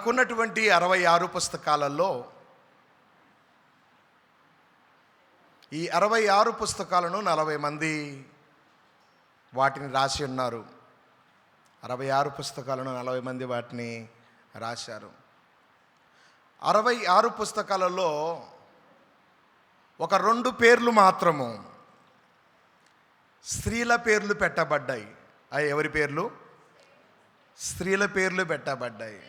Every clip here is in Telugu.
నాకున్నటువంటి 66 పుస్తకాలలో ఈ 66 పుస్తకాలను 40 మంది వాటిని రాసి ఉన్నారు. 66 పుస్తకాలను 40 మంది వాటిని రాశారు. 66 పుస్తకాలలో ఒక 2 పేర్లు మాత్రము స్త్రీల పేర్లు పెట్టబడ్డాయి. అవి ఎవరి పేర్లు? స్త్రీల పేర్లు పెట్టబడ్డాయి.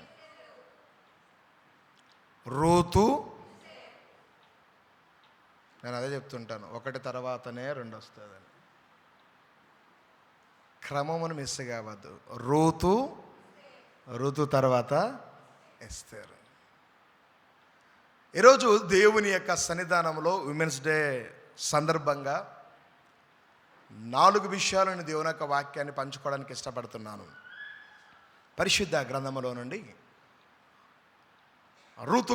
రూతు, నేను అదే చెప్తుంటాను, ఒకటి తర్వాతనే 2 వస్తుందని. క్రమమును మిస్ కావద్దు. రూతు తర్వాత ఎస్తేరు. ఈరోజు దేవుని యొక్క సన్నిధానంలో విమెన్స్ డే సందర్భంగా 4 విషయాలను దేవుని యొక్క వాక్యాన్ని పంచుకోవడానికి ఇష్టపడుతున్నాను. పరిశుద్ధ గ్రంథములో నుండి రూతు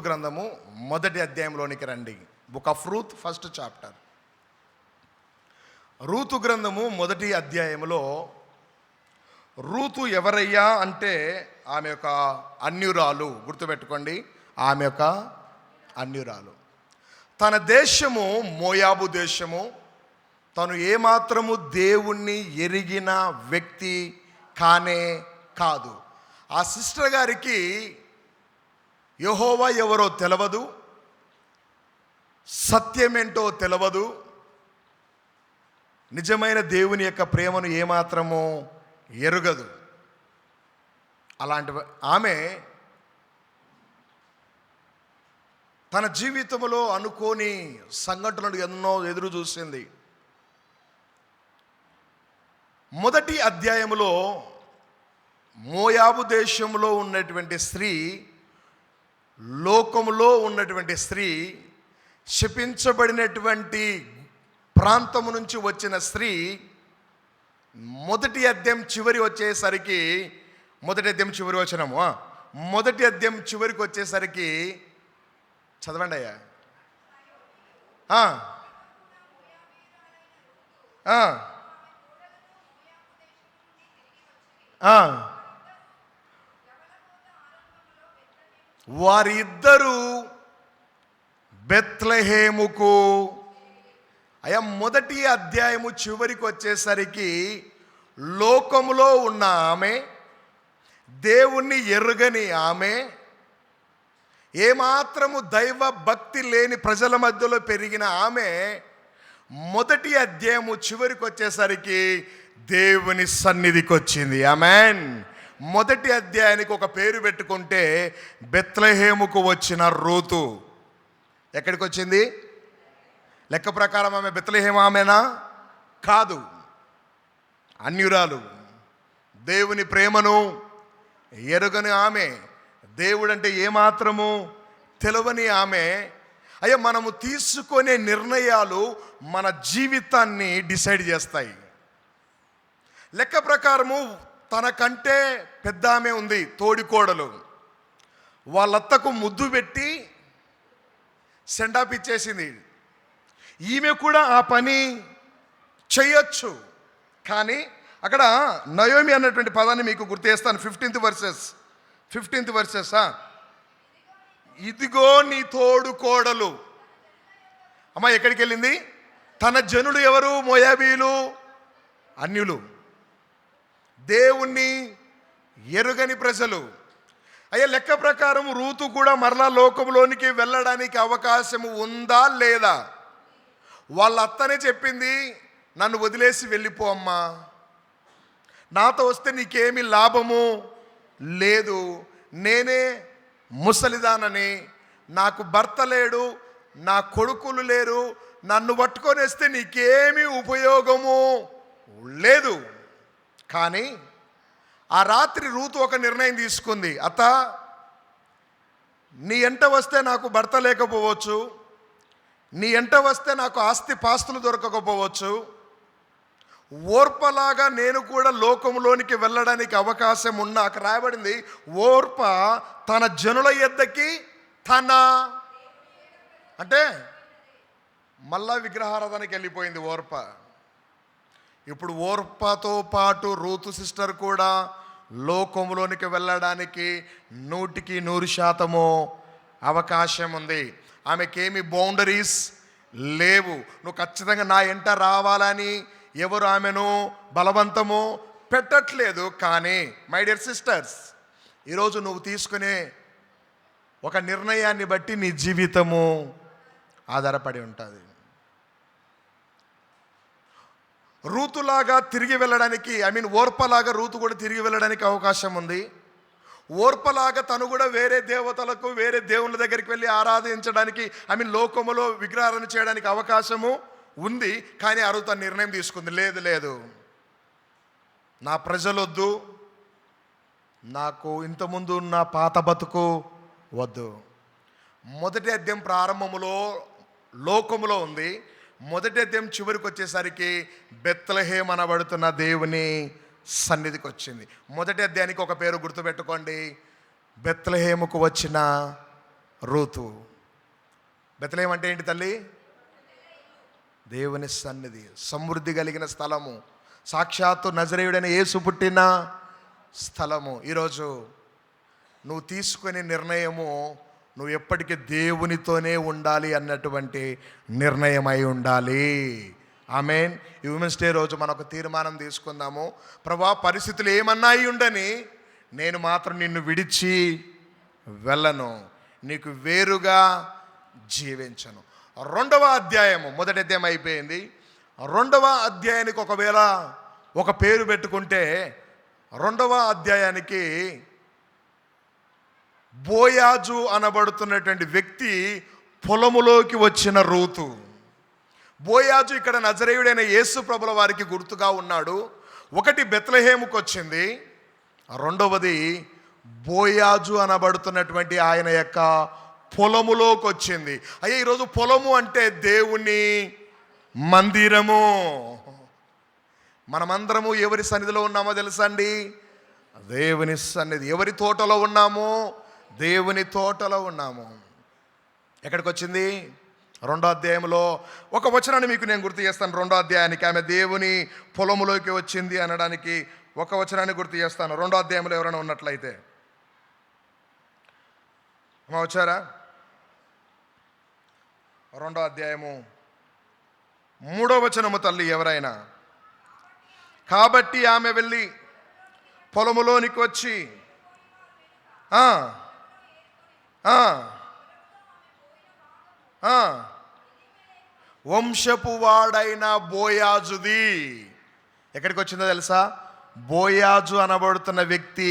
గ్రంథము మొదటి అధ్యాయంలోనికి రండి. Book of Ruth, first chapter. Ruth గ్రంథము మొదటి అధ్యాయంలో రూతు ఎవరయ్యా అంటే ఆమె యొక్క అన్యురాలు. గుర్తుపెట్టుకోండి, ఆమె యొక్క అన్యురాలు. తన దేశము మోయాబు దేశము. తను ఏమాత్రము దేవుణ్ణి ఎరిగిన వ్యక్తి కానే కాదు. ఆ సిస్టర్ గారికి యెహోవా ఎవరో తెలియదు, సత్యమేంటో తెలియదు, నిజమైన దేవుని యొక్క ప్రేమను ఏమాత్రము ఎరుగదు. అలాంటి ఆమె తన జీవితంలో అనుకోని సంఘటనలు ఎన్నో ఎదురు చూసింది. మొదటి అధ్యాయంలో మోయాబు దేశంలో ఉన్నటువంటి స్త్రీ, లోకములో ఉన్నటువంటి స్త్రీ, శపించబడినటువంటి ప్రాంతము నుంచి వచ్చిన స్త్రీ, మొదటి అధ్యాయం చివరి వచ్చేసరికి, మొదటి అధ్యాయం చివరి వచనము, మొదటి అధ్యాయం చివరికి వచ్చేసరికి చదవండి అయ్యా. వారిద్దరూ బెత్లెహేముకు. అయ్యా, మొదటి అధ్యాయము చివరికి వచ్చేసరికి లోకములో ఉన్న ఆమె, దేవుణ్ణి ఎరుగని ఆమె, ఏమాత్రము దైవ భక్తి లేని ప్రజల మధ్యలో పెరిగిన ఆమె, మొదటి అధ్యాయము చివరికి వచ్చేసరికి దేవుని సన్నిధికి వచ్చింది. ఆమెన్. మొదటి అధ్యాయానికి ఒక పేరు పెట్టుకుంటే బెత్లెహేముకు వచ్చిన రూతు. ఎక్కడికి వచ్చింది? లెక్క ప్రకారం ఆమె బెత్లెహేము ఆమెనా? కాదు, అన్యురాలు. దేవుని ప్రేమను ఎరుగని ఆమె, దేవుడంటే ఏమాత్రము తెలవని ఆమె. అయ్యా, మనము తీసుకునే నిర్ణయాలు మన జీవితాన్ని డిసైడ్ చేస్తాయి. లెక్క ప్రకారము తనకంటే పెద్ద ఆమె ఉంది, తోడికోడలు. వాళ్ళత్తకు ముద్దు పెట్టి సెండాప్ ఇచ్చేసింది. ఈమె కూడా ఆ పని చేయొచ్చు. కానీ అక్కడ నయోమి అన్నటువంటి పదాన్ని మీకు గుర్తు చేస్తాను. 15th versus. ఇదిగో నీ తోడు కోడలు. అమ్మ ఎక్కడికి వెళ్ళింది? తన జనులు ఎవరు? మోయాబీలు, అన్యులు, దేవుణ్ణి ఎరుగని ప్రజలు. అయ్యా, లెక్క ప్రకారం రూతు కూడా మరలా లోకంలోనికి వెళ్ళడానికి అవకాశం ఉందా లేదా? వాళ్ళ అత్తనే చెప్పింది, నన్ను వదిలేసి వెళ్ళిపో అమ్మా, నాతో వస్తే నీకేమి లాభము లేదు, నేనే ముసలిదానని, నాకు భర్త లేడు, నా కొడుకులు లేరు, నన్ను పట్టుకొని వస్తే నీకేమీ ఉపయోగము లేదు. కానీ ఆ రాత్రి రూతు ఒక నిర్ణయం తీసుకుంది. అత్త, నీ ఎంట వస్తే నాకు భర్త లేకపోవచ్చు, నీ ఎంట వస్తే నాకు ఆస్తి పాస్తులు దొరకకపోవచ్చు, ఓర్పలాగా నేను కూడా లోకంలోనికి వెళ్ళడానికి అవకాశం ఉన్నా. అక్కడ రాయబడింది, ఓర్ప తన జనుల యొద్దకి తన, అంటే మళ్ళా విగ్రహారాధనకి వెళ్ళిపోయింది ఓర్ప. ఇప్పుడు ఓర్పతో పాటు రూతు సిస్టర్ కూడా లోకములోనికి వెళ్ళడానికి 100% అవకాశం ఉంది. ఆమెకేమి బౌండరీస్ లేవు. నువ్వు ఖచ్చితంగా నా ఎంట రావాలని ఎవరు ఆమెను బలవంతము పెట్టట్లేదు. కానీ మై డియర్ సిస్టర్స్, ఈరోజు నువ్వు తీసుకునే ఒక నిర్ణయాన్ని బట్టి నీ జీవితము ఆధారపడి ఉంటుంది. రూతులాగా తిరిగి వెళ్ళడానికి, ఓర్పలాగా రూతు కూడా తిరిగి వెళ్ళడానికి అవకాశం ఉంది. ఓర్పలాగా తను కూడా వేరే దేవతలకు, వేరే దేవుళ్ళ దగ్గరికి వెళ్ళి ఆరాధించడానికి, లోకములో విగ్రహాలను చేయడానికి అవకాశము ఉంది. కానీ ఆ రోజు తన నిర్ణయం తీసుకుంది, లేదు, నా ప్రజలొద్దు, నాకు ఇంతకుముందు ఉన్న పాత బతుకు వద్దు. మొదటి అధ్యాయం ప్రారంభములో లోకములో ఉంది. మొదటి అధ్యాయం చివరికి వచ్చేసరికి బెత్లెహేం అనబడుతున్న దేవుని సన్నిధికి వచ్చింది. మొదటి అధ్యాయానికి ఒక పేరు గుర్తుపెట్టుకోండి, బెత్లెహేముకు వచ్చిన రూతు. బెత్లెహేం అంటే ఏంటి తల్లి? దేవుని సన్నిధి, సమృద్ధి కలిగిన స్థలము, సాక్షాత్తు నజరేయుడైన యేసు పుట్టిన స్థలము. ఈరోజు నువ్వు తీసుకునే నిర్ణయము నువ్వు ఎప్పటికీ దేవునితోనే ఉండాలి అన్నటువంటి నిర్ణయం అయి ఉండాలి. ఆమేన్. ఈ ఉమెన్స్ డే రోజు మనం ఒక తీర్మానం తీసుకుందాము. ప్రభా, పరిస్థితులు ఏమన్నా అయి ఉండని, నేను మాత్రం నిన్ను విడిచి వెళ్ళను, నీకు వేరుగా జీవించను. 2వ అధ్యాయము, మొదటి అధ్యాయం అయిపోయింది. 2వ అధ్యాయానికి ఒకవేళ ఒక పేరు పెట్టుకుంటే 2వ అధ్యాయానికి బోయాజు అనబడుతున్నటువంటి వ్యక్తి పొలములోకి వచ్చిన రూతు. బోయాజు ఇక్కడ నజరేయుడైన యేసు ప్రభుల వారికి గుర్తుగా ఉన్నాడు. ఒకటి బెత్లెహేముకు వచ్చింది, 2వది బోయాజు అనబడుతున్నటువంటి ఆయన యొక్క పొలములోకి వచ్చింది. అయ్యా, ఈరోజు పొలము అంటే దేవుని మందిరము. మనమందరము ఎవరి సన్నిధిలో ఉన్నామో తెలుసా అండి? దేవుని సన్నిధి. ఎవరి తోటలో ఉన్నాము? దేవుని తోటలో ఉన్నాము. ఎక్కడికి వచ్చింది? 2వ అధ్యాయంలో ఒక వచనాన్ని మీకు నేను గుర్తు చేస్తాను. 2వ అధ్యాయానికి ఆమె దేవుని పొలములోకి వచ్చింది అనడానికి ఒక వచనాన్ని గుర్తు చేస్తాను. 2వ అధ్యాయంలో ఎవరైనా ఉన్నట్లయితే వచ్చారా? 2వ అధ్యాయము 3వ వచనము తల్లి ఎవరైనా. కాబట్టి ఆమె వెళ్ళి పొలములోనికి వచ్చి వంశపు వాడైన బోయాజుది. ఎక్కడికి వచ్చిందో తెలుసా? బోయాజు అనబడుతున్న వ్యక్తి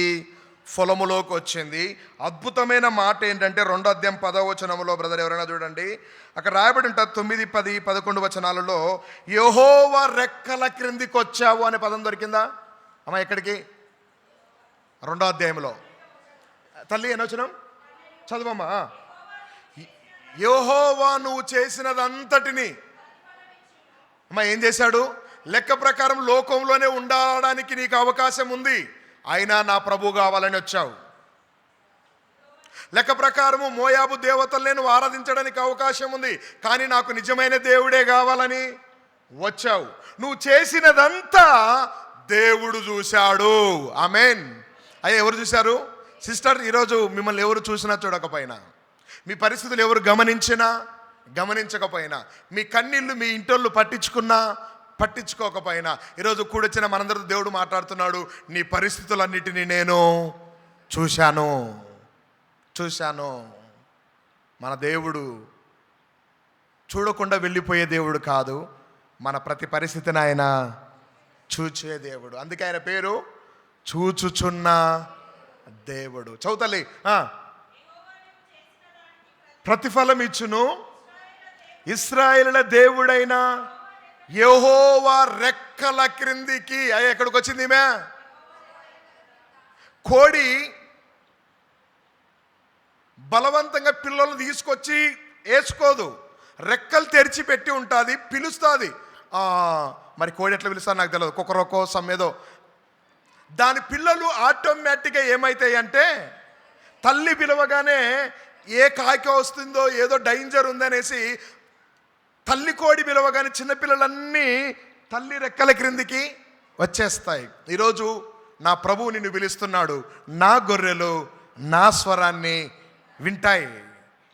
పొలములోకి వచ్చింది. అద్భుతమైన మాట ఏంటంటే 2వ అధ్యాయం 10వ వచనంలో, బ్రదర్ ఎవరైనా చూడండి, అక్కడ రాయబడి ఉంటుంది 9, 10, 11 వచనాలలో యెహోవా రెక్కల క్రిందికి వచ్చావు అనే పదం దొరికిందా అమ్మా? ఎక్కడికి? 2వ అధ్యాయంలో. తల్లి ఎన్నో వచనం చదువమ్మా. యెహోవా నువ్వు చేసినదంతటిని అమ్మా ఏం చేశాడు? లెక్క ప్రకారం లోకంలోనే ఉండడానికి నీకు అవకాశం ఉంది, అయినా నా ప్రభు కావాలని వచ్చావు. లెక్క ప్రకారము మోయాబు దేవతల్ని నువ్వు ఆరాధించడానికి అవకాశం ఉంది, కానీ నాకు నిజమైన దేవుడే కావాలని వచ్చావు. నువ్వు చేసినదంతా దేవుడు చూశాడు. ఆమేన్. అయ్యా, ఎవరు చూశారు? సిస్టర్, ఈరోజు మిమ్మల్ని ఎవరు చూసినా చూడకపోయినా, మీ పరిస్థితులు ఎవరు గమనించినా గమనించకపోయినా, మీ కన్నీళ్ళు మీ ఇంటోళ్ళు పట్టించుకున్నా పట్టించుకోకపోయినా, ఈరోజు కూడొచ్చిన మనందరితో దేవుడు మాట్లాడుతున్నాడు. నీ పరిస్థితులన్నిటినీ నేను చూశాను. మన దేవుడు చూడకుండా వెళ్ళిపోయే దేవుడు కాదు, మన ప్రతి పరిస్థితిని ఆయన చూచే దేవుడు. అందుకే ఆయన పేరు చూచుచున్న దేవుడు. చౌతల్లి, ప్రతిఫలం ఇచ్చును ఇశ్రాయేలుల దేవుడైన యెహోవా రెక్కల క్రిందికి. అయ్యా, ఎక్కడికి వచ్చింది ఈమె? కోడి బలవంతంగా పిల్లలు తీసుకొచ్చి వేసుకోదు, రెక్కలు తెరిచి పెట్టి ఉంటుంది, పిలుస్తుంది. మరి కోడి ఎట్లా పిలుస్తుంది నాకు తెలియదు, కుక్కరొక్కో సమ్మేదో. దాని పిల్లలు ఆటోమేటిక్గా ఏమవుతాయి అంటే, తల్లి పిలవగానే ఏ కాకి వస్తుందో ఏదో డేంజర్ ఉందనేసి తల్లి కోడి పిలవగానే చిన్నపిల్లలన్నీ తల్లి రెక్కల క్రిందికి వచ్చేస్తాయి. ఈరోజు నా ప్రభువు నిన్ను పిలుస్తున్నాడు, నా గొర్రెలు నా స్వరాన్ని వింటాయి.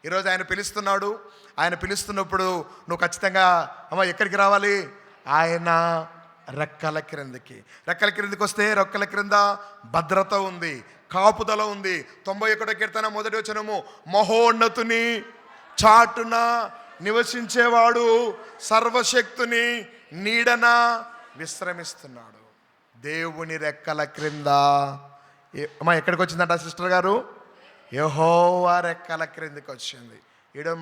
ఈరోజు ఆయన పిలుస్తున్నాడు. ఆయన పిలుస్తున్నప్పుడు నువ్వు ఖచ్చితంగా అమ్మ ఎక్కడికి రావాలి? ఆయన రెక్కల క్రిందికి. రెక్కల క్రిందికి వస్తే రెక్కల క్రింద భద్రత ఉంది, కాపుదల ఉంది. 91 కీర్తన 1వ వచనము, మహోన్నతుని చాటున నివసించేవాడు సర్వశక్తుని నీడన విశ్రమిస్తున్నాడు. దేవుని రెక్కల క్రింద. అమ్మా ఎక్కడికి వచ్చిందంట సిస్టర్ గారు? యెహోవా రెక్కల క్రిందికి వచ్చింది.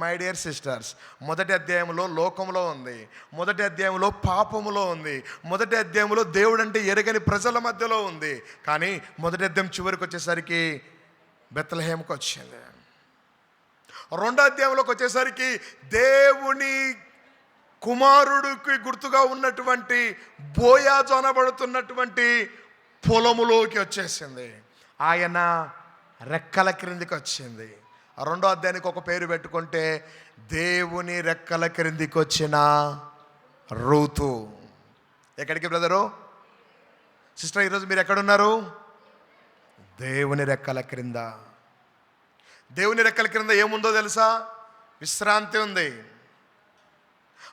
మై డియర్ సిస్టర్స్, మొదటి అధ్యాయంలో లోకంలో ఉంది, మొదటి అధ్యాయంలో పాపములో ఉంది, మొదటి అధ్యాయంలో దేవుడు అంటే ఎరగని ప్రజల మధ్యలో ఉంది. కానీ మొదటి అధ్యాయం చివరికి వచ్చేసరికి బెత్లెహేముకి వచ్చింది. రెండో అధ్యాయంలోకి వచ్చేసరికి దేవుని కుమారుడికి గుర్తుగా ఉన్నటువంటి బోయాజు అనబడుతున్నటువంటి పొలములోకి వచ్చేసింది. ఆయన రెక్కల క్రిందికి వచ్చింది. రెండో అధ్యాయానికి ఒక పేరు పెట్టుకుంటే దేవుని రెక్కల క్రిందికి వచ్చిన రూతు. ఎక్కడికి బ్రదరు సిస్టర్? ఈరోజు మీరు ఎక్కడున్నారు? దేవుని రెక్కల క్రింద. దేవుని రెక్కల క్రింద ఏముందో తెలుసా? విశ్రాంతి ఉంది.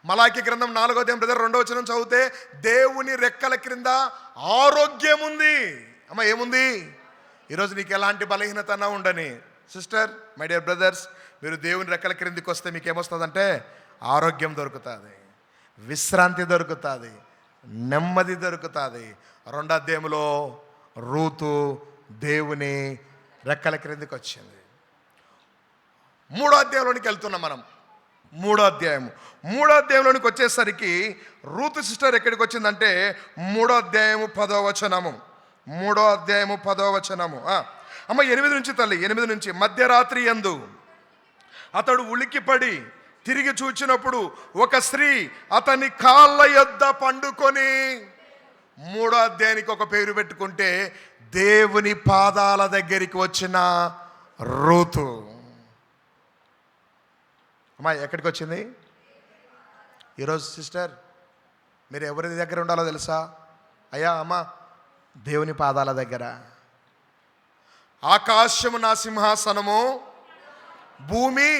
మలాకి గ్రంథం 4వ అధ్యాయం బ్రదర్ 2వ వచనం చదివితే దేవుని రెక్కల క్రింద ఆరోగ్యం ఉంది. అమ్మ ఏముంది? ఈరోజు నీకు ఎలాంటి బలహీనత ఉండని సిస్టర్, మై డియర్ బ్రదర్స్, మీరు దేవుని రెక్కల క్రిందికి వస్తే మీకు ఏమొస్తుందంటే ఆరోగ్యం దొరుకుతుంది, విశ్రాంతి దొరుకుతుంది, నెమ్మది దొరుకుతుంది. రెండో అధ్యాయంలో రూతు దేవుని రెక్కల క్రిందికి వచ్చింది. మూడో అధ్యాయంలోనికి వెళ్తున్నాం మనం. మూడో అధ్యాయంలోనికి వచ్చేసరికి రూతు సిస్టర్ ఎక్కడికి వచ్చిందంటే 3వ అధ్యాయము 10వ వచనము. 3వ అధ్యాయము 10వ వచనము. అమ్మ 8 నుంచి తల్లి, 8 నుంచి. మధ్యరాత్రి యందు అతడు ఉలికిపడి తిరిగి చూచినప్పుడు ఒక స్త్రీ అతని కాళ్ళ యొద్ద పండుకొని. 3వ అధ్యాయానికి ఒక పేరు పెట్టుకుంటే దేవుని పాదాల దగ్గరికి వచ్చిన రూతు. అమ్మా ఎక్కడికి వచ్చింది? ఈరోజు సిస్టర్ మీరు ఎవరి దగ్గర ఉండాలో తెలుసా? అయ్యా అమ్మ దేవుని పాదాల దగ్గర. ఆకాశము నా సింహాసనము, భూమి.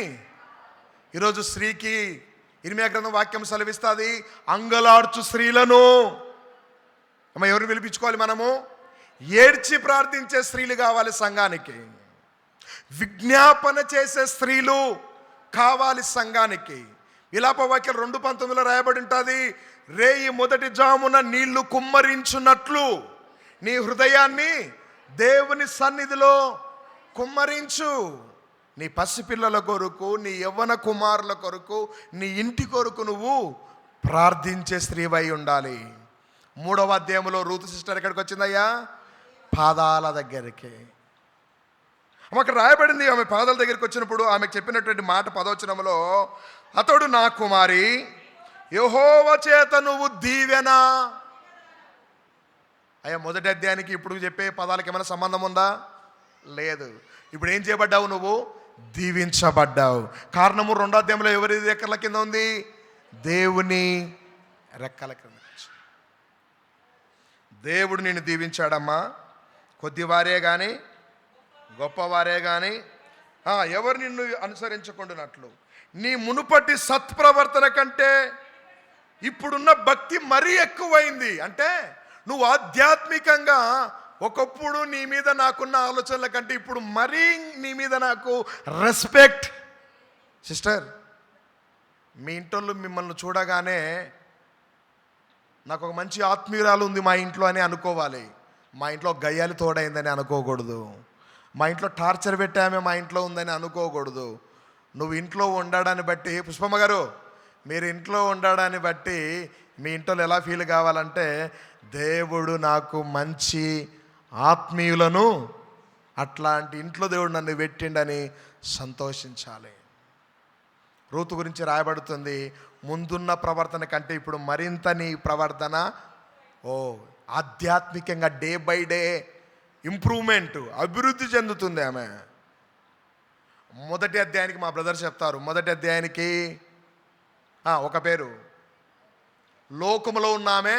ఈరోజు స్త్రీకి ఇర్మియా గ్రంథం వాక్యం సెలవిస్తుంది, అంగలార్చు స్త్రీలను. అమ్మ ఎవరిని పిలిపించుకోవాలి మనము? ఏడ్చి ప్రార్థించే స్త్రీలు కావాలి సంఘానికి. విజ్ఞాపన చేసే స్త్రీలు కావాలి సంఘానికి. విలాప వాక్యం 2:19 రాయబడి ఉంటుంది, రేయి మొదటి జామున నీళ్లు కుమ్మరించున్నట్లు నీ హృదయాన్ని దేవుని సన్నిధిలో కుమ్మరించు. నీ పసిపిల్లల కొరకు, నీ యవ్వన కుమారుల కొరకు, నీ ఇంటి కొరకు నువ్వు ప్రార్థించే స్త్రీవై ఉండాలి. 3వ అధ్యాయంలో రూతు సిస్టర్ ఎక్కడికి వచ్చిందయ్యా? పాదాల దగ్గరికి. ఆమెకు రాయబడింది, ఆమె పాదాల దగ్గరికి వచ్చినప్పుడు ఆమెకు చెప్పినటువంటి మాట 10వ వచనంలో, అతడు నా కుమారి, యెహోవా చేత నువ్వు దీవెన. అయ్యా మొదటి అధ్యాయానికి ఇప్పుడు చెప్పే పదాలకు ఏమైనా సంబంధం ఉందా? లేదు. ఇప్పుడు ఏం చేయబడ్డావు? నువ్వు దీవించబడ్డావు. కారణము 2వ అధ్యాయంలో ఎవరి రెక్కల కింద ఉంది? దేవుని రెక్కల కింద. దేవుడు నిన్ను దీవించాడమ్మా. కొద్దివారే కానీ గొప్పవారే కానీ ఎవరు నిన్ను అనుసరించకుండానట్లు నీ మునుపటి సత్ప్రవర్తన కంటే ఇప్పుడున్న భక్తి మరీ ఎక్కువైంది. అంటే నువ్వు ఆధ్యాత్మికంగా ఒకప్పుడు నీ మీద నాకున్న ఆలోచనల కంటే ఇప్పుడు మరీ నీ మీద నాకు రెస్పెక్ట్. సిస్టర్ మీ ఇంట్లో మిమ్మల్ని చూడగానే నాకు ఒక మంచి ఆత్మీయురాలు ఉంది మా ఇంట్లో అని అనుకోవాలి. మా ఇంట్లో గయ్యాలి తోడైందని అనుకోకూడదు. మా ఇంట్లో టార్చర్ పెట్టామే మా ఇంట్లో ఉందని అనుకోకూడదు. నువ్వు ఇంట్లో ఉండడాన్ని బట్టి, పుష్పమ్మ గారు మీరు ఇంట్లో ఉండడాన్ని బట్టి మీ ఇంట్లో ఎలా ఫీల్ కావాలంటే దేవుడు నాకు మంచి ఆత్మీయులను, అట్లాంటి ఇంట్లో దేవుడు నన్ను పెట్టిండని సంతోషించాలి. రూతు గురించి రాయబడుతుంది, ముందున్న ప్రవర్తన కంటే ఇప్పుడు మరింత నీ ప్రవర్తన ఆధ్యాత్మికంగా డే బై డే ఇంప్రూవ్మెంట్, అభివృద్ధి చెందుతుంది ఆమె. మొదటి అధ్యాయానికి మా బ్రదర్ చెప్తారు, మొదటి అధ్యాయానికి ఒక పేరు, లోకములో ఉన్న ఆమె.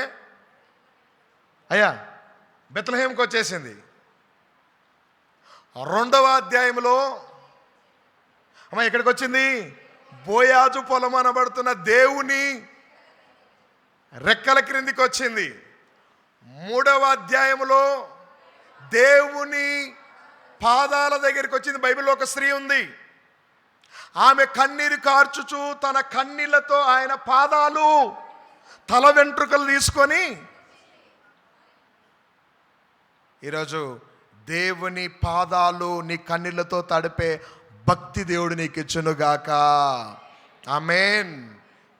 అయ్యా బెత్లెహేంకి వచ్చేసింది. 2వ అధ్యాయంలో అమ్మ ఎక్కడికి వచ్చింది? బోయాజు పొలం అనబడుతున్న దేవుని రెక్కల క్రిందికి వచ్చింది. 3వ అధ్యాయంలో దేవుని పాదాల దగ్గరికి వచ్చింది. బైబిల్లో ఒక స్త్రీ ఉంది. ఆమె కన్నీరు కార్చుచు తన కన్నీళ్లతో ఆయన పాదాలు, తల వెంట్రుకలు తీసుకొని, ఈరోజు దేవుని పాదాలు నీ కన్నీళ్లతో తడిపే భక్తి దేవుడు నీకు ఇచ్చునుగాక. ఆమేన్.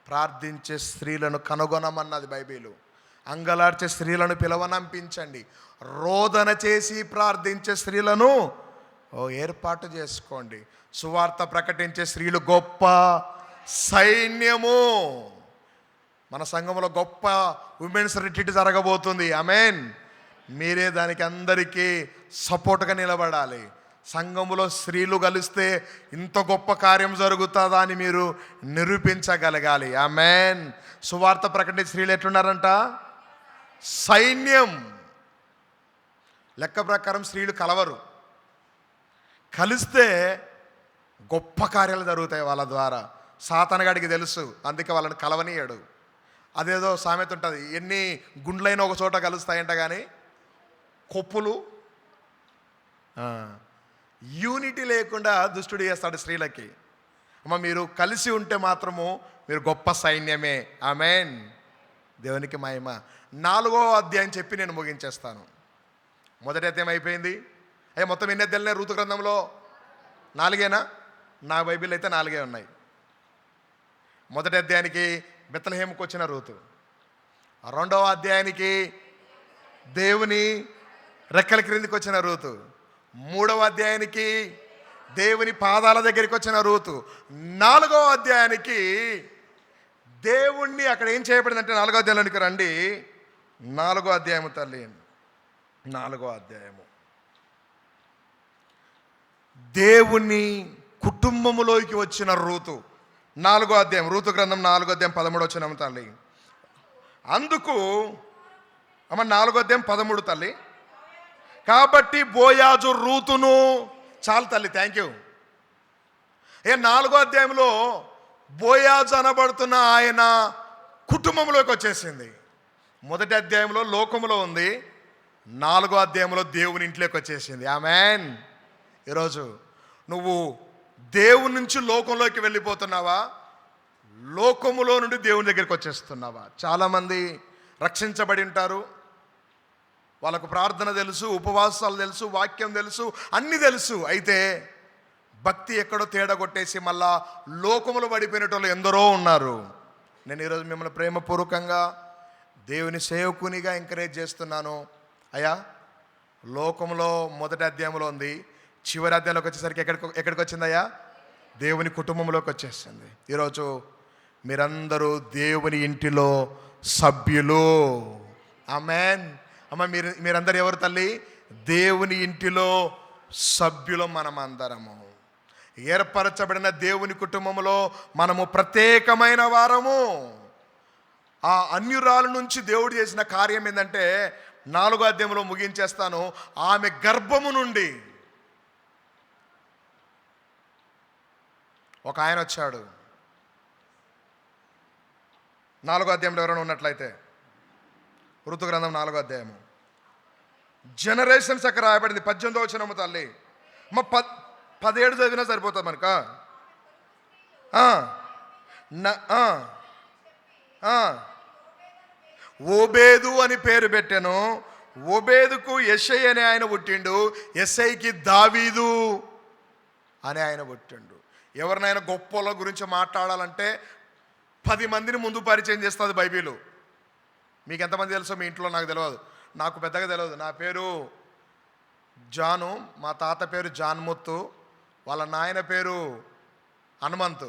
ప్రార్థించే స్త్రీలను కనుగొనమన్నది బైబిలు. అంగలార్చే స్త్రీలను పిలవనంపించండి. రోదన చేసి ప్రార్థించే స్త్రీలను ఏర్పాటు చేసుకోండి. సువార్త ప్రకటించే స్త్రీలు గొప్ప సైన్యము. మన సంఘంలో గొప్ప ఉమెన్స్ రిట్రీట్ జరగబోతుంది. ఆమేన్. మీరే దానికి అందరికీ సపోర్ట్గా నిలబడాలి. సంఘములో స్త్రీలు కలిస్తే ఇంత గొప్ప కార్యం జరుగుతుందా అని మీరు నిరూపించగలగాలి. ఆమేన్. సువార్త ప్రకటించే స్త్రీలు ఎట్లున్నారంట? సైన్యం. లెక్క ప్రకారం స్త్రీలు కలవరు. కలిస్తే గొప్ప కార్యాలు జరుగుతాయి వాళ్ళ ద్వారా. సాతానగాడికి తెలుసు, అందుకే వాళ్ళని కలవనీయడు. అదేదో సామెత ఉంటుంది, ఎన్ని గుండ్లైన ఒక చోట కలుస్తాయంట కానీ కొప్పులు. యూనిటీ లేకుండా దుష్టుడు చేస్తాడు స్త్రీలకి. అమ్మ మీరు కలిసి ఉంటే మాత్రము మీరు గొప్ప సైన్యమే. ఆమేన్. దేవునికి మహిమ. 4వ అధ్యాయం చెప్పి నేను ముగించేస్తాను. మొదటి అధ్యాయం అయిపోయింది. మొత్తం ఎన్ని అధ్యాయాలు రూతు గ్రంథంలో? 4 నా బైబిల్ అయితే 4 ఉన్నాయి. మొదటి అధ్యాయానికి బెత్లెహేముకు వచ్చిన రూతు. 2వ అధ్యాయానికి దేవుని రెక్కల క్రిందికి వచ్చిన రూతు. 3వ అధ్యాయానికి దేవుని పాదాల దగ్గరికి వచ్చిన రూతు. 4వ అధ్యాయానికి దేవుణ్ణి అక్కడ ఏం చేయబడిందంటే 4వ అధ్యాయానికి రండి. 4వ అధ్యాయము తల్లి, 4వ అధ్యాయము దేవుని కుటుంబములోకి వచ్చిన రూతు. 4వ అధ్యాయం రూతు గ్రంథం 4వ అధ్యాయం 13 వచ్చిన తల్లి. అందుకు అమ్మ 4వ అధ్యాయం 13 తల్లి. కాబట్టి బోయాజు రూతును, చాలు తల్లి, థ్యాంక్ యూ. 4వ అధ్యాయంలో బోయాజు అనబడుతున్న ఆయన కుటుంబంలోకి వచ్చేసింది. మొదటి అధ్యాయంలో లోకములో ఉంది, 4వ అధ్యాయంలో దేవుని ఇంట్లోకి వచ్చేసింది. ఆమేన్. ఈరోజు నువ్వు దేవుని నుంచి లోకంలోకి వెళ్ళిపోతున్నావా, లోకములో నుండి దేవుని దగ్గరికి వచ్చేస్తున్నావా? చాలామంది రక్షించబడి ఉంటారు, వాళ్ళకు ప్రార్థన తెలుసు, ఉపవాసాలు తెలుసు, వాక్యం తెలుసు, అన్నీ తెలుసు. అయితే భక్తి ఎక్కడో తేడా కొట్టేసి మళ్ళా లోకములు పడిపోయినటోళ్ళు ఎందరో ఉన్నారు. నేను ఈరోజు మిమ్మల్ని ప్రేమపూర్వకంగా దేవుని సేవకునిగా ఎంకరేజ్ చేస్తున్నాను. అయ్యా, లోకంలో మొదటి అధ్యాయంలో ఉంది, చివరి అధ్యాయంలోకి వచ్చేసరికి ఎక్కడికి వచ్చిందయ్యా? దేవుని కుటుంబంలోకి వచ్చేసింది. ఈరోజు మీరందరూ దేవుని ఇంటిలో సభ్యులు. ఆమేన్. అమ్మ మీరందరూ ఎవరు తల్లి? దేవుని ఇంటిలో సభ్యులు. మనమందరము ఏర్పరచబడిన దేవుని కుటుంబంలో మనము ప్రత్యేకమైన వారము. ఆ అన్యురాల నుంచి దేవుడు చేసిన కార్యం ఏంటంటే 4వ అధ్యాయంలో ముగించేస్తాను. ఆమె గర్భము నుండి ఒక ఆయన వచ్చాడు. 4వ అధ్యాయంలో ఎవరైనా ఉన్నట్లయితే ఋతు గ్రంథం 4వ అధ్యాయము జనరేషన్స్ అక్కడ రాయబడింది. 18వ వచనము తల్లి. 17 చదివినా సరిపోతుంది మనక. ఓబేదు అని పేరు పెట్టాను. ఓబేదుకు యెషై అనే ఆయన పుట్టిండు. యెషైకి దావీదు అనే ఆయన పుట్టిండు. ఎవరినైనా గొప్పల గురించి మాట్లాడాలంటే 10 మందిని ముందు పరిచయం చేస్తుంది బైబిలు. మీకు ఎంతమంది తెలుసో మీ ఇంట్లో నాకు తెలియదు, నాకు పెద్దగా తెలియదు. నా పేరు జాను, మా తాత పేరు జాన్ముత్తు, వాళ్ళ నాయన పేరు హనుమంతు,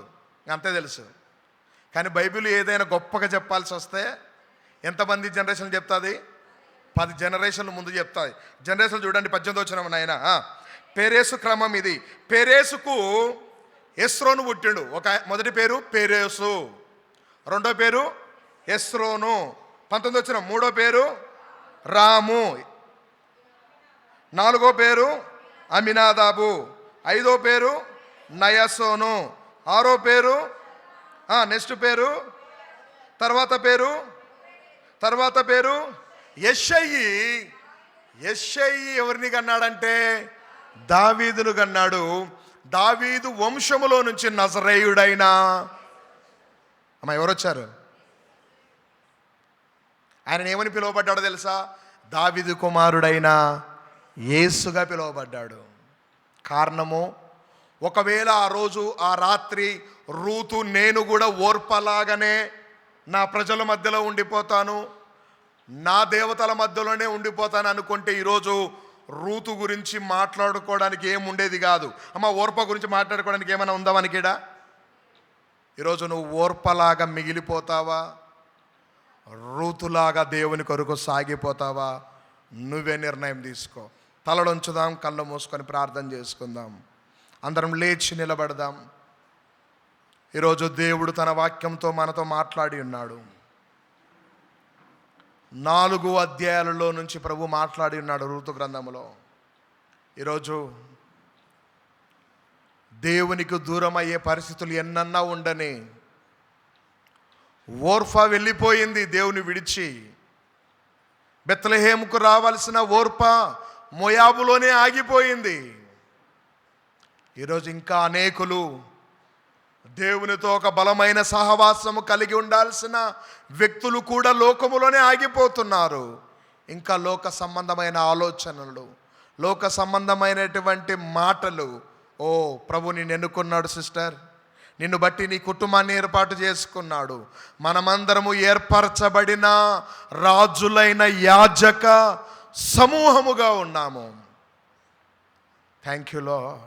అంతే తెలుసు. కానీ బైబిల్ ఏదైనా గొప్పగా చెప్పాల్సి వస్తే ఎంతమంది జనరేషన్ చెప్తుంది? 10 జనరేషన్లు ముందు చెప్తుంది. జనరేషన్ చూడండి. 18వ వచనం నాయన. పెరేసు క్రమం ఇది. పెరేసుకు ఎస్రోను పుట్టిండు. మొదటి పేరు పెరేసు, రెండో పేరు ఎస్రోను. 19వ వచనం మూడో పేరు రాము. నాలుగో పేరు అమినాదాబు, ఐదో పేరు నయసోను, ఆరో పేరు నెక్స్ట్ పేరు తర్వాత పేరు యెషయి. ఎవరిని కన్నాడంటే దావీదును కన్నాడు. దావీదు వంశములో నుంచి నజరేయుడైన ఎవరొచ్చారు? ఆయన ఏమని పిలువబడ్డాడో తెలుసా? దావీదు కుమారుడైన యేసుగా పిలువబడ్డాడు. కారణము, ఒకవేళ ఆ రోజు ఆ రాత్రి రూతు నేను కూడా ఓర్పలాగానే నా ప్రజల మధ్యలో ఉండిపోతాను, నా దేవతల మధ్యలోనే ఉండిపోతాను అనుకుంటే ఈరోజు రూతు గురించి మాట్లాడుకోవడానికి ఏముండేది కాదు. ఓర్ప గురించి మాట్లాడుకోవడానికి ఏమైనా ఉందా మనకిడా? ఈరోజు నువ్వు ఓర్పలాగా మిగిలిపోతావా, రూతులాగా దేవుని కొరకు సాగిపోతావా? నువ్వే నిర్ణయం తీసుకో. తలడొంచుదాం, కళ్ళు మూసుకొని ప్రార్థన చేసుకుందాం. అందరం లేచి నిలబడదాం. ఈరోజు దేవుడు తన వాక్యంతో మనతో మాట్లాడి ఉన్నాడు. 4 అధ్యాయాలలో నుంచి ప్రభు మాట్లాడి ఉన్నాడు రూతు గ్రంథములో. ఈరోజు దేవునికి దూరం అయ్యే పరిస్థితులు ఎన్నన్నా ఉండని, ఓర్ఫా వెళ్ళిపోయింది దేవుని విడిచి. బెత్లెహేముకు రావాల్సిన ఓర్పా మోయాబులోనే ఆగిపోయింది. ఈరోజు ఇంకా అనేకులు దేవునితో ఒక బలమైన సహవాసము కలిగి ఉండాల్సిన వ్యక్తులు కూడా లోకములోనే ఆగిపోతున్నారు. ఇంకా లోక సంబంధమైన ఆలోచనలు, లోక సంబంధమైనటువంటి మాటలు. ప్రభు నిన్ను ఎన్నుకున్నాడు సిస్టర్, నిన్ను బట్టి నీ కుటుంబాన్ని ఏర్పాటు చేసుకున్నాడు. మనమందరము ఏర్పరచబడిన రాజులైన యాజక సమూహముగా ఉన్నాము. Thank you lord.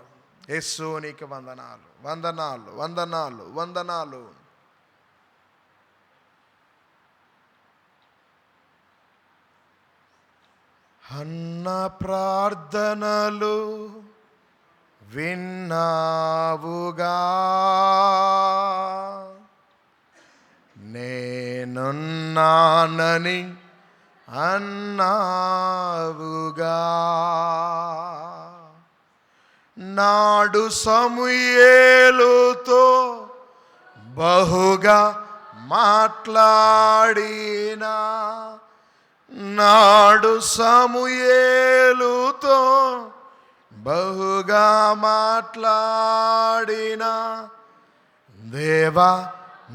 యేసు నీకు వందనాలు, వందనాలు, వందనాలు, వందనాలు. అన్న ప్రార్థనలు విన్నావుగా, నేనున్నానని అన్నావుగా. నాడు సమూయేలుతో బహుగా మాట్లాడినా, నాడు సమూయేలుతో బహుగా మాట్లాడినా, దేవా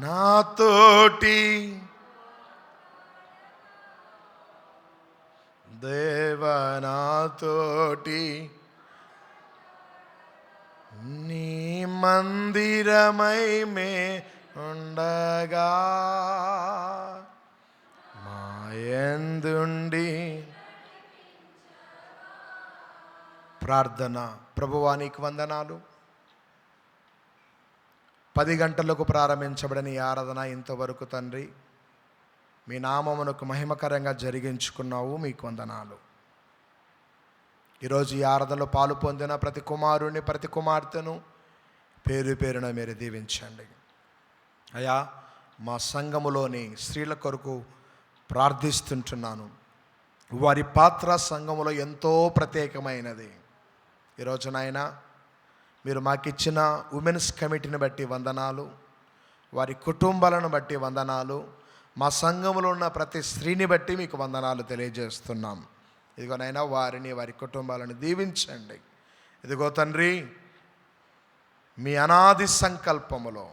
నాతోటి, దేవా నాతోటి నీ మందిరమై మే ఉండగా మాయందుండి. ప్రార్థన. ప్రభువా నీకు వందనాలు. 10 గంటలకు ప్రారంభించబడిన ఈ ఆరాధన ఇంతవరకు తండ్రి మీ నామమునకు మహిమకరంగా జరిగించుకున్నావు, మీకు వందనాలు. ఈరోజు ఈ ఆరాధనలో పాలు పొందిన ప్రతి కుమారుని, ప్రతి కుమార్తెను పేరు పేరున మీరు దీవించండి అయ్యా. మా సంఘములోని స్త్రీల కొరకు ప్రార్థిస్తుంటున్నాను. వారి పాత్ర సంఘములో ఎంతో ప్రత్యేకమైనది. ఈరోజు నాయన మీరు మాకిచ్చిన ఉమెన్స్ కమిటీని బట్టి వందనాలు, వారి కుటుంబాలను బట్టి వందనాలు, మా సంఘములో ఉన్న ప్రతి స్త్రీని బట్టి మీకు వందనాలు తెలియజేస్తున్నాం. ఇదిగోనైనా వారిని, వారి కుటుంబాలను దీవించండి. ఇదిగో తండ్రి, మీ అనాది సంకల్పములో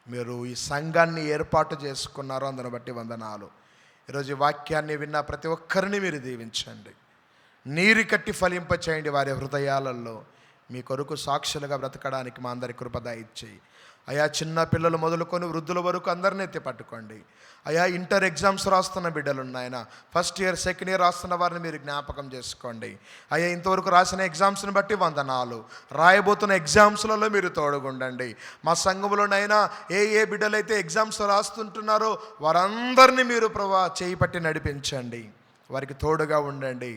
మీరు ఈ సంఘాన్ని ఏర్పాటు చేసుకున్నారు, అందుని బట్టి వందనాలు. ఈరోజు ఈ వాక్యాన్ని విన్న ప్రతి ఒక్కరిని మీరు దీవించండి, నీరు కట్టి ఫలింపచేయండి. వారి హృదయాలలో మీ కొరకు సాక్షులుగా బ్రతకడానికి మా అందరి కృప దయచేయి అయా. చిన్న పిల్లలు మొదలుకొని వృద్ధుల వరకు అందరినీ ఎత్తి పట్టుకోండి అయా. ఇంటర్ ఎగ్జామ్స్ రాస్తున్న బిడ్డలు ఉన్నాయన, ఫస్ట్ ఇయర్, సెకండ్ ఇయర్ రాస్తున్న వారిని మీరు జ్ఞాపకం చేసుకోండి అయ్యా. ఇంతవరకు రాసిన ఎగ్జామ్స్ని బట్టి వందనాలు. రాయబోతున్న ఎగ్జామ్స్లలో మీరు తోడుగుండండి. మా సంఘంలోనైనా ఏ బిడ్డలైతే ఎగ్జామ్స్ రాస్తుంటున్నారో వారందరినీ మీరు ప్రభా చేయి పట్టి నడిపించండి, వారికి తోడుగా ఉండండి.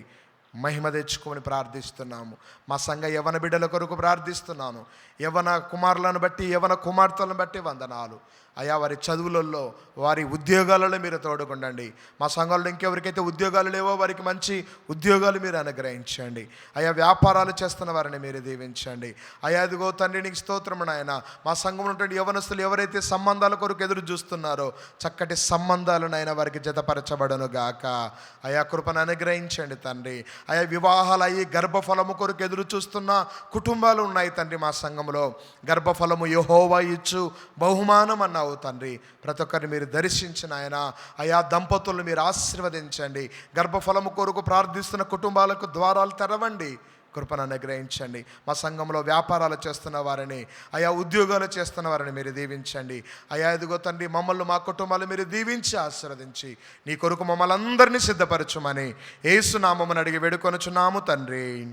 మహిమ తెచ్చుకోమని ప్రార్థిస్తున్నాము. మా సంఘ యవన బిడ్డల కొరకు ప్రార్థిస్తున్నాను. యవన కుమారులను బట్టి, యవన కుమార్తెలను బట్టి వందనాలు అయా వారి చదువులలో, వారి ఉద్యోగాలలో మీరు తోడుకుండండి. మా సంఘంలో ఇంకెవరికైతే ఉద్యోగాలు లేవో వారికి మంచి ఉద్యోగాలు మీరు అనుగ్రహించండి. అయా వ్యాపారాలు చేస్తున్న వారిని మీరు దీవించండి. అయా ఇదిగో తండ్రి నీకు స్తోత్రము నాయన. మా సంఘంలో ఉన్నటువంటి యవనస్తులు ఎవరైతే సంబంధాల కొరకు ఎదురు చూస్తున్నారో చక్కటి సంబంధాలు నాయన వారికి జతపరచబడను గాక. అయా కృపను అనుగ్రహించండి తండ్రి. అయా వివాహాలు అయ్యి గర్భఫలము కొరకు ఎదురు చూస్తున్న కుటుంబాలు ఉన్నాయి తండ్రి. మా సంఘంలో గర్భఫలము యెహోవా ఇచ్చు బహుమానం అన్నావు తండ్రి. ప్రతి ఒక్కరిని మీరు దర్శించిన ఆయన అయా దంపతులను మీరు ఆశీర్వదించండి. గర్భఫలము కొరకు ప్రార్థిస్తున్న కుటుంబాలకు ద్వారాలు తెరవండి, కృపను అనుగ్రహించండి. మా సంఘంలో వ్యాపారాలు చేస్తున్న వారిని, అయా ఉద్యోగాలు చేస్తున్న వారిని మీరు దీవించండి. అయా ఇదిగో తండ్రి మమ్మల్ని, మా కుటుంబాలు మీరు దీవించి ఆశీర్వదించి నీ కొరకు మమ్మల్ని అందరినీ సిద్ధపరచుమని యేసు నామమున అడిగి వేడుకొనుచున్నాము తండ్రి.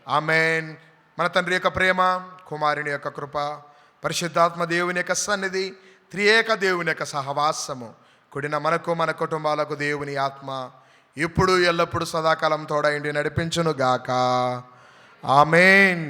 ఆమేన్. మన తండ్రి యొక్క ప్రేమ, కుమారుని యొక్క కృప, పరిశుద్ధాత్మ దేవుని యొక్క సన్నిధి, త్రియేక దేవుని యొక్క సహవాసము కూడిన మనకు, మన కుటుంబాలకు దేవుని ఆత్మ ఇప్పుడు ఎల్లప్పుడు సదాకాలం తోడైండి నడిపించును గాక. ఆమేన్.